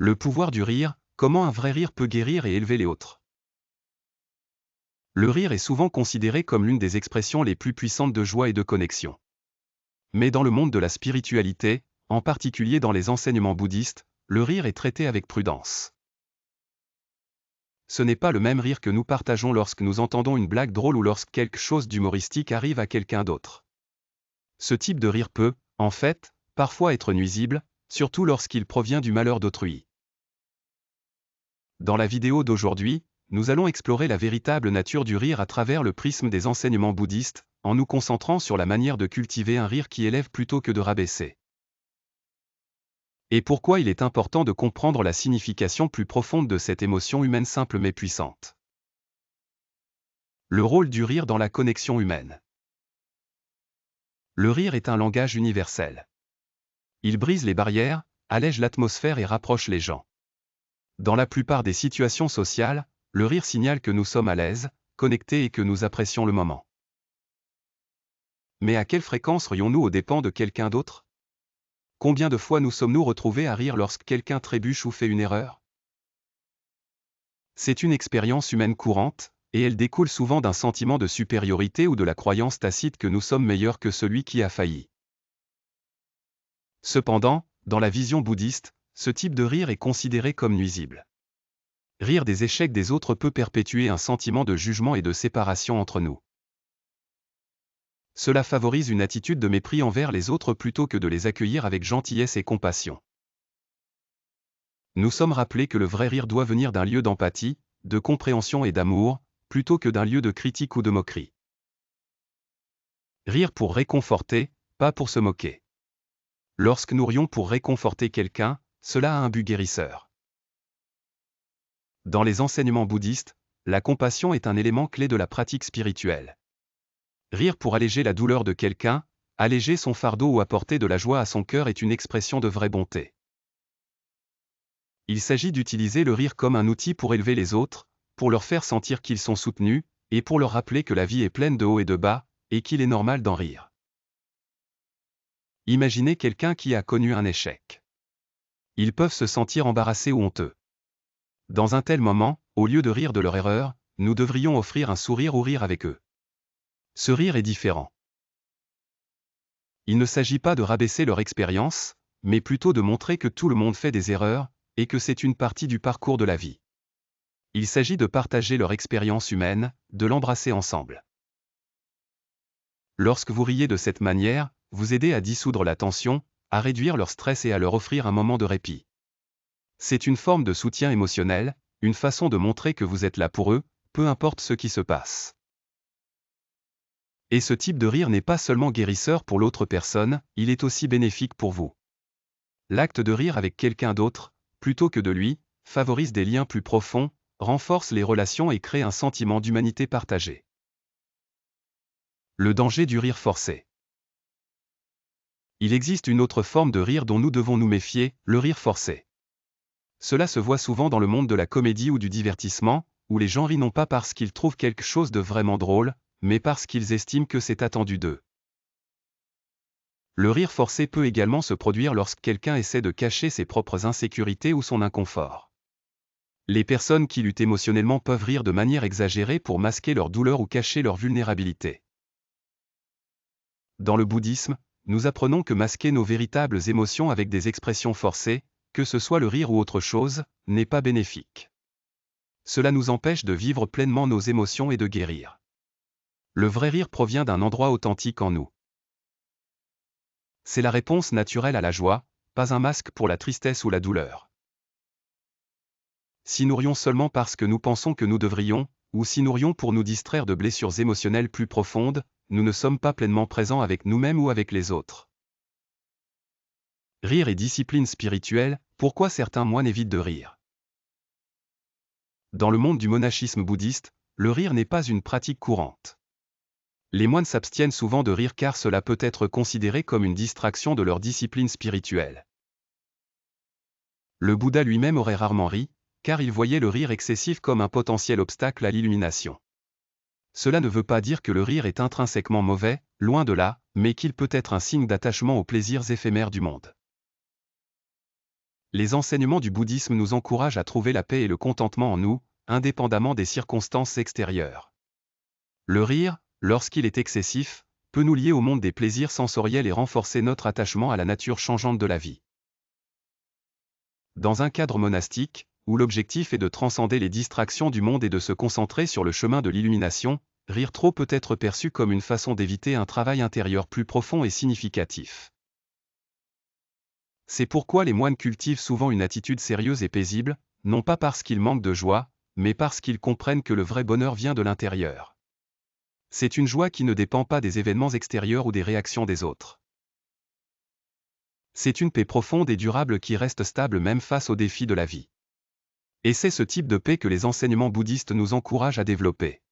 Le pouvoir du rire, comment un vrai rire peut guérir et élever les autres. Le rire est souvent considéré comme l'une des expressions les plus puissantes de joie et de connexion. Mais dans le monde de la spiritualité, en particulier dans les enseignements bouddhistes, le rire est traité avec prudence. Ce n'est pas le même rire que nous partageons lorsque nous entendons une blague drôle ou lorsque quelque chose d'humoristique arrive à quelqu'un d'autre. Ce type de rire peut, en fait, parfois être nuisible, surtout lorsqu'il provient du malheur d'autrui. Dans la vidéo d'aujourd'hui, nous allons explorer la véritable nature du rire à travers le prisme des enseignements bouddhistes, en nous concentrant sur la manière de cultiver un rire qui élève plutôt que de rabaisser. Et pourquoi il est important de comprendre la signification plus profonde de cette émotion humaine simple mais puissante. Le rôle du rire dans la connexion humaine. Le rire est un langage universel. Il brise les barrières, allège l'atmosphère et rapproche les gens. Dans la plupart des situations sociales, le rire signale que nous sommes à l'aise, connectés et que nous apprécions le moment. Mais à quelle fréquence rions-nous aux dépens de quelqu'un d'autre? Combien de fois nous sommes-nous retrouvés à rire lorsque quelqu'un trébuche ou fait une erreur? C'est une expérience humaine courante, et elle découle souvent d'un sentiment de supériorité ou de la croyance tacite que nous sommes meilleurs que celui qui a failli. Cependant, dans la vision bouddhiste, ce type de rire est considéré comme nuisible. Rire des échecs des autres peut perpétuer un sentiment de jugement et de séparation entre nous. Cela favorise une attitude de mépris envers les autres plutôt que de les accueillir avec gentillesse et compassion. Nous sommes rappelés que le vrai rire doit venir d'un lieu d'empathie, de compréhension et d'amour, plutôt que d'un lieu de critique ou de moquerie. Rire pour réconforter, pas pour se moquer. Lorsque nous rions pour réconforter quelqu'un, cela a un but guérisseur. Dans les enseignements bouddhistes, la compassion est un élément clé de la pratique spirituelle. Rire pour alléger la douleur de quelqu'un, alléger son fardeau ou apporter de la joie à son cœur est une expression de vraie bonté. Il s'agit d'utiliser le rire comme un outil pour élever les autres, pour leur faire sentir qu'ils sont soutenus, et pour leur rappeler que la vie est pleine de hauts et de bas, et qu'il est normal d'en rire. Imaginez quelqu'un qui a connu un échec. Ils peuvent se sentir embarrassés ou honteux. Dans un tel moment, au lieu de rire de leur erreur, nous devrions offrir un sourire ou rire avec eux. Ce rire est différent. Il ne s'agit pas de rabaisser leur expérience, mais plutôt de montrer que tout le monde fait des erreurs, et que c'est une partie du parcours de la vie. Il s'agit de partager leur expérience humaine, de l'embrasser ensemble. Lorsque vous riez de cette manière, vous aidez à dissoudre la tension, à réduire leur stress et à leur offrir un moment de répit. C'est une forme de soutien émotionnel, une façon de montrer que vous êtes là pour eux, peu importe ce qui se passe. Et ce type de rire n'est pas seulement guérisseur pour l'autre personne, il est aussi bénéfique pour vous. L'acte de rire avec quelqu'un d'autre, plutôt que de lui, favorise des liens plus profonds, renforce les relations et crée un sentiment d'humanité partagée. Le danger du rire forcé. Il existe une autre forme de rire dont nous devons nous méfier, le rire forcé. Cela se voit souvent dans le monde de la comédie ou du divertissement, où les gens rient non pas parce qu'ils trouvent quelque chose de vraiment drôle, mais parce qu'ils estiment que c'est attendu d'eux. Le rire forcé peut également se produire lorsque quelqu'un essaie de cacher ses propres insécurités ou son inconfort. Les personnes qui luttent émotionnellement peuvent rire de manière exagérée pour masquer leur douleur ou cacher leur vulnérabilité. Dans le bouddhisme, nous apprenons que masquer nos véritables émotions avec des expressions forcées, que ce soit le rire ou autre chose, n'est pas bénéfique. Cela nous empêche de vivre pleinement nos émotions et de guérir. Le vrai rire provient d'un endroit authentique en nous. C'est la réponse naturelle à la joie, pas un masque pour la tristesse ou la douleur. Si nous rions seulement parce que nous pensons que nous devrions, ou si nous rions pour nous distraire de blessures émotionnelles plus profondes, nous ne sommes pas pleinement présents avec nous-mêmes ou avec les autres. Rire et discipline spirituelle, pourquoi certains moines évitent de rire? Dans le monde du monachisme bouddhiste, le rire n'est pas une pratique courante. Les moines s'abstiennent souvent de rire car cela peut être considéré comme une distraction de leur discipline spirituelle. Le Bouddha lui-même aurait rarement ri, car il voyait le rire excessif comme un potentiel obstacle à l'illumination. Cela ne veut pas dire que le rire est intrinsèquement mauvais, loin de là, mais qu'il peut être un signe d'attachement aux plaisirs éphémères du monde. Les enseignements du bouddhisme nous encouragent à trouver la paix et le contentement en nous, indépendamment des circonstances extérieures. Le rire, lorsqu'il est excessif, peut nous lier au monde des plaisirs sensoriels et renforcer notre attachement à la nature changeante de la vie. Dans un cadre monastique, où l'objectif est de transcender les distractions du monde et de se concentrer sur le chemin de l'illumination, rire trop peut être perçu comme une façon d'éviter un travail intérieur plus profond et significatif. C'est pourquoi les moines cultivent souvent une attitude sérieuse et paisible, non pas parce qu'ils manquent de joie, mais parce qu'ils comprennent que le vrai bonheur vient de l'intérieur. C'est une joie qui ne dépend pas des événements extérieurs ou des réactions des autres. C'est une paix profonde et durable qui reste stable même face aux défis de la vie. Et c'est ce type de paix que les enseignements bouddhistes nous encouragent à développer.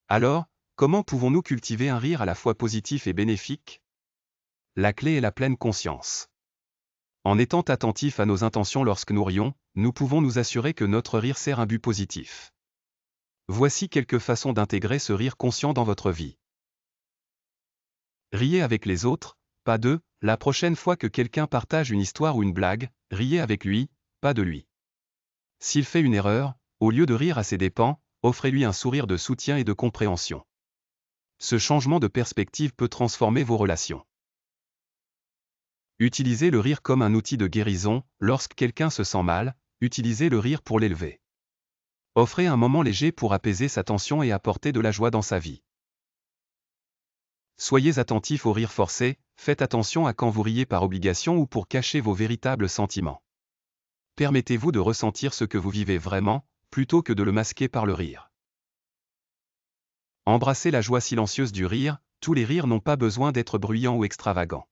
Alors, comment pouvons-nous cultiver un rire à la fois positif et bénéfique? La clé est la pleine conscience. En étant attentifs à nos intentions lorsque nous rions, nous pouvons nous assurer que notre rire sert un but positif. Voici quelques façons d'intégrer ce rire conscient dans votre vie. Riez avec les autres, pas d'eux. La prochaine fois que quelqu'un partage une histoire ou une blague, riez avec lui, pas de lui. S'il fait une erreur, au lieu de rire à ses dépens, offrez-lui un sourire de soutien et de compréhension. Ce changement de perspective peut transformer vos relations. Utilisez le rire comme un outil de guérison. Lorsque quelqu'un se sent mal, utilisez le rire pour l'élever. Offrez un moment léger pour apaiser sa tension et apporter de la joie dans sa vie. Soyez attentif au rire forcé, faites attention à quand vous riez par obligation ou pour cacher vos véritables sentiments. Permettez-vous de ressentir ce que vous vivez vraiment, plutôt que de le masquer par le rire. Embrassez la joie silencieuse du rire. Tous les rires n'ont pas besoin d'être bruyants ou extravagants.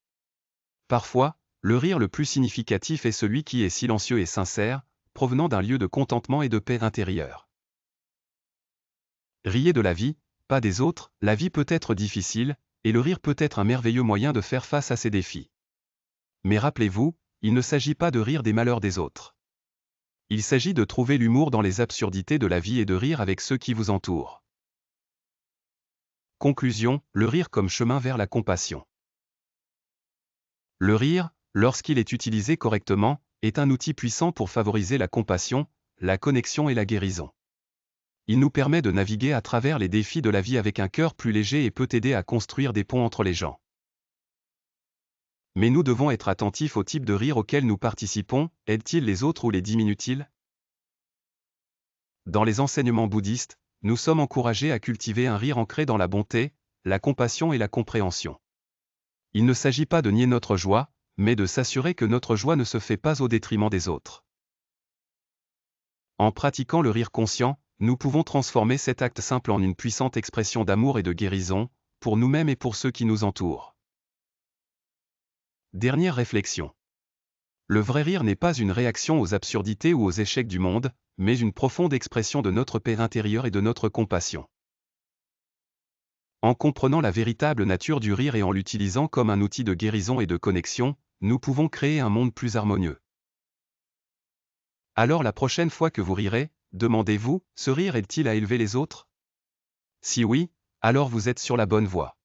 Parfois, le rire le plus significatif est celui qui est silencieux et sincère, provenant d'un lieu de contentement et de paix intérieure. Riez de la vie, pas des autres. La vie peut être difficile, et le rire peut être un merveilleux moyen de faire face à ces défis. Mais rappelez-vous, il ne s'agit pas de rire des malheurs des autres. Il s'agit de trouver l'humour dans les absurdités de la vie et de rire avec ceux qui vous entourent. Conclusion, le rire comme chemin vers la compassion. Le rire, lorsqu'il est utilisé correctement, est un outil puissant pour favoriser la compassion, la connexion et la guérison. Il nous permet de naviguer à travers les défis de la vie avec un cœur plus léger et peut aider à construire des ponts entre les gens. Mais nous devons être attentifs au type de rire auquel nous participons. Aide-t-il les autres ou les diminue-t-il? Dans les enseignements bouddhistes, nous sommes encouragés à cultiver un rire ancré dans la bonté, la compassion et la compréhension. Il ne s'agit pas de nier notre joie, mais de s'assurer que notre joie ne se fait pas au détriment des autres. En pratiquant le rire conscient, nous pouvons transformer cet acte simple en une puissante expression d'amour et de guérison, pour nous-mêmes et pour ceux qui nous entourent. Dernière réflexion. Le vrai rire n'est pas une réaction aux absurdités ou aux échecs du monde, mais une profonde expression de notre paix intérieure et de notre compassion. En comprenant la véritable nature du rire et en l'utilisant comme un outil de guérison et de connexion, nous pouvons créer un monde plus harmonieux. Alors la prochaine fois que vous rirez, demandez-vous, ce rire aide-t-il à élever les autres? Si oui, alors vous êtes sur la bonne voie.